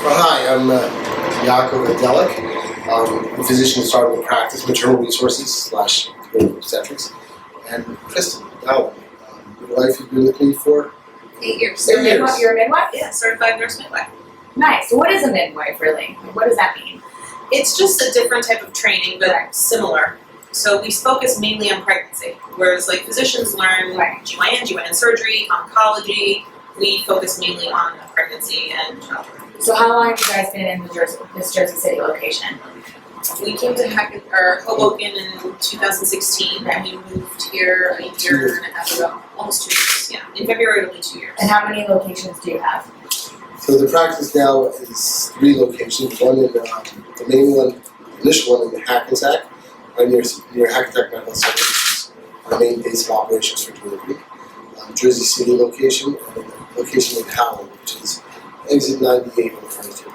Hi, I'm Yaakov Adelic. I'm a physician who started with practice, maternal resources / obstetrics. And Kristen Dowling, your wife, you've been with me for 8 years. 8 years. You're a midwife? Yeah, certified nurse midwife. Nice. So what is a midwife really? What does that mean? It's just a different type of training, but similar. So we focus mainly on pregnancy, whereas like physicians learn GYN surgery, oncology. We focus mainly on pregnancy and childbirth. So how long have you guys been in this Jersey City location? We came to Hoboken in 2016, and we moved here a year and a half ago, almost 2 years. Yeah, in February it'll be 2 years. And how many locations do you have? So the practice now is 3 locations. One in the main one, initial one in Hackensack, right near Hackensack Medical Center, which is our main base of operations for delivery. Jersey City location, and a location in Howell, which is exit 98 on the frontier.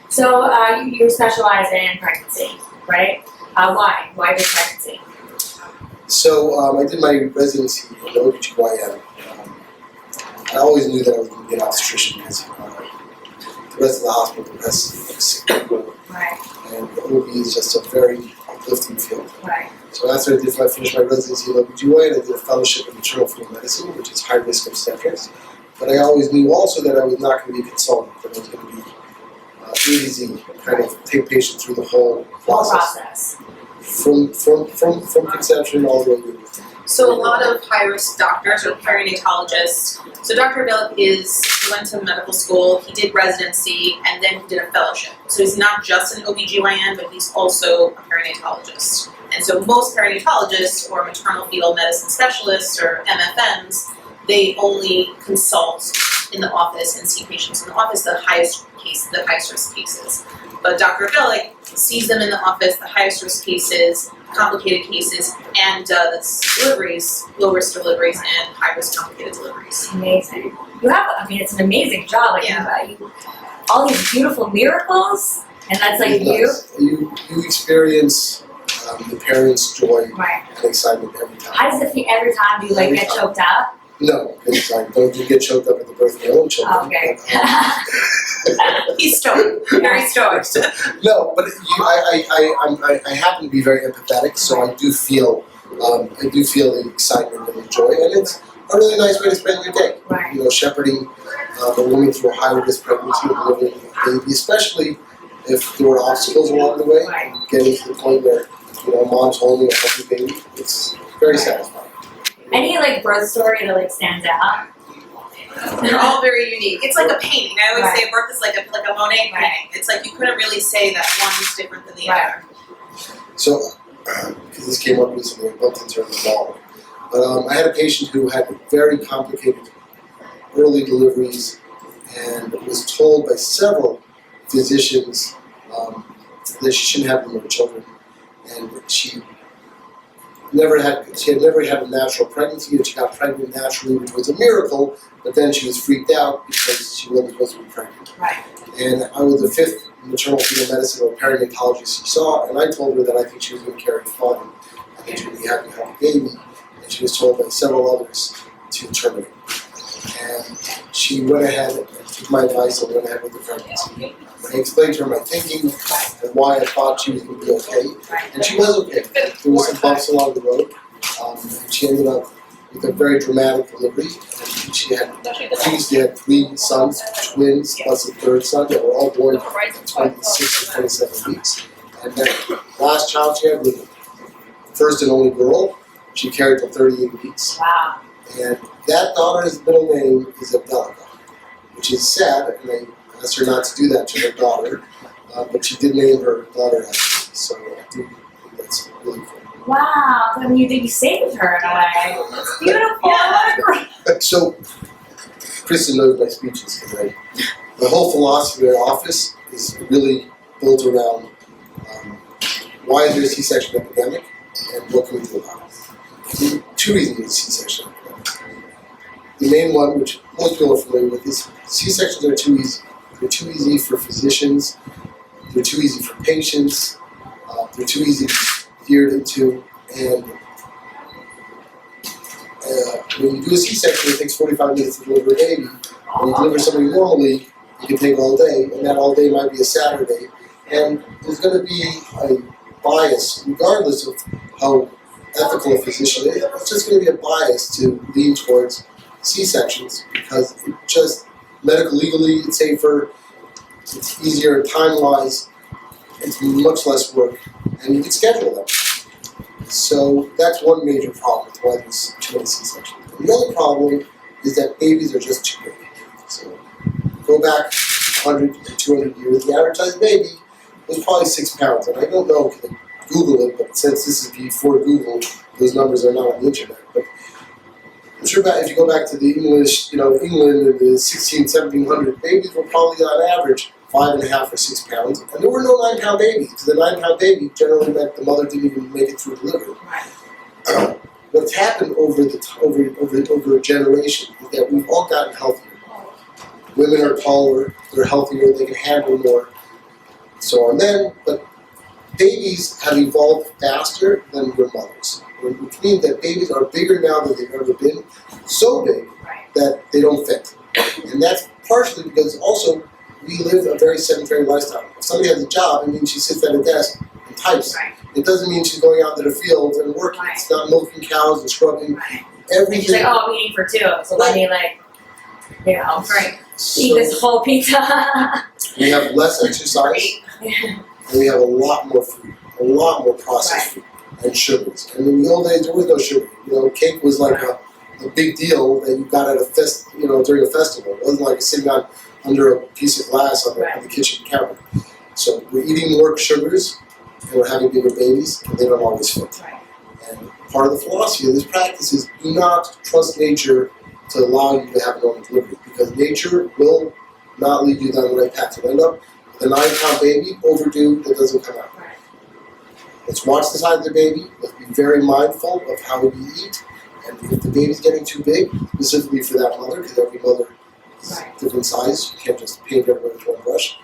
So you specialize in pregnancy, right? Why? Why this pregnancy? So I did my residency in OBGYN. I always knew that I was going to be an obstetrician because the rest of the hospital progresses sick people. Right. And OB is just a very uplifting field. Right. So after I finished my residency in OBGYN, I did a fellowship in maternal fetal medicine, which is high-risk obstetrics. But I always knew also that I was not going to be a consultant, that I was going to be A to Z, kind of take patients through the whole process. From conception all the way to. So a lot of high-risk doctors or perinatologists. So Dr. Adelic went to medical school, he did residency, and then he did a fellowship. So he's not just an OBGYN, but he's also a perinatologist. And so most perinatologists or maternal fetal medicine specialists or MFMs, they only consult in the office and see patients in the office, the highest risk cases. But Dr. Adelic sees them in the office, the highest risk cases, complicated cases, and deliveries, low risk deliveries, and high risk complicated deliveries. Amazing. You have, it's an amazing job. Like you all these beautiful miracles, and that's like you experience the parents' joy and excitement every time. How does it feel every time? Do you get choked up? No, because I don't get choked up at the birth of my own children. Okay. But, he's stoked, very stoked. No, but I happen to be very empathetic, so I do feel the excitement and the joy, and it's a really nice way to spend your day. Right. You know, shepherding a woman through a high-risk pregnancy and delivering a baby, especially if there were obstacles along the way, getting to the point where mom's holding a healthy baby. It's very satisfying. Any birth story that stands out? They're all very unique. It's like a painting. I always say birth is like a Monet painting. It's like you couldn't really say that one is different than the other. So, because this came up recently, I bumped into her in the mall. But I had a patient who had very complicated early deliveries and was told by several physicians that she shouldn't have more children, and she had never had a natural pregnancy, and she got pregnant naturally, which was a miracle, but then she was freaked out because she wasn't supposed to be pregnant. Right. And I was the 5th maternal fetal medicine or perinatologist she saw, and I told her that I think she was going to carry fun, and that she would be happy to have a baby, and she was told by several others to terminate. And she went ahead and took my advice and went ahead with the pregnancy. I explained to her my thinking and why I thought she was going to be okay, and she was okay. There were some bumps along the road. She ended up with a very dramatic delivery. And she previously had 3 sons, twins, plus a 3rd son that were all born at 26 or 27 weeks. And that last child she had was the first and only girl. She carried for 38 weeks. Wow. And that daughter's middle name is Abdelica, which is sad, and I asked her not to do that to her daughter, but she did name her daughter after me, so I do think that's really cool. Wow, I mean, you saved her in a way. It's beautiful. Yeah. So, Kristen knows my speeches, because the whole philosophy of the office is really built around why is there a C-section epidemic, and what can we do about it? 2 reasons there's a C-section epidemic. The main one, which most people are familiar with, is C-sections are too easy. They're too easy for physicians, they're too easy for patients, they're too easy to be veered into, and when you do a C-section, it takes 45 minutes to deliver a baby. When you deliver somebody normally, you can take all day, and that all day might be a Saturday, and there's going to be a bias, regardless of how ethical a physician is, it's just going to be a bias to lean towards C-sections because it just, medical legally, it's safer, it's easier time-wise, it's much less work, and you can schedule them. So that's one major problem with why there's too many C-sections. And the other problem is that babies are just too big. So go back 100 and 200 years, the average size baby was probably 6 pounds. And I don't know, can Google it, but since this is before Google, those numbers are not on the internet. But I'm sure if you go back to the English, England in the 1700, babies were probably on average 5.5 or 6 pounds. And there were no 9-pound babies, because the 9-pound baby generally meant the mother didn't even make it through delivery. What's happened over a generation is that we've all gotten healthier. Women are taller, they're healthier, they can handle more, so are men, but babies have evolved faster than their mothers, which means that babies are bigger now than they've ever been, so big that they don't fit. And that's partially because also we live a very sedentary lifestyle. If somebody has a job, it means she sits at a desk and types. It doesn't mean she's going out to the field and working. It's not milking cows and scrubbing. Everything. And she's like, oh, I'm eating for 2, so let me eat this whole pizza. We have less exercise, and we have a lot more food, a lot more processed food and sugars. And in the old days, there was no sugar. Cake was like a big deal that you got at a during a festival. It wasn't like sitting under a piece of glass on the kitchen counter. So we're eating more sugars, and we're having bigger babies, and they don't always fit. And part of the philosophy of this practice is do not trust nature to allow you to have a normal delivery, because nature will not lead you down the right path. To end up with a 9-pound baby overdue that doesn't come out. Let's watch the size of the baby. Let's be very mindful of how we eat. And if the baby's getting too big, specifically for that mother, because every mother is different size, you can't just paint everybody with one brush.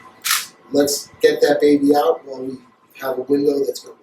Let's get that baby out while we have a window that's going to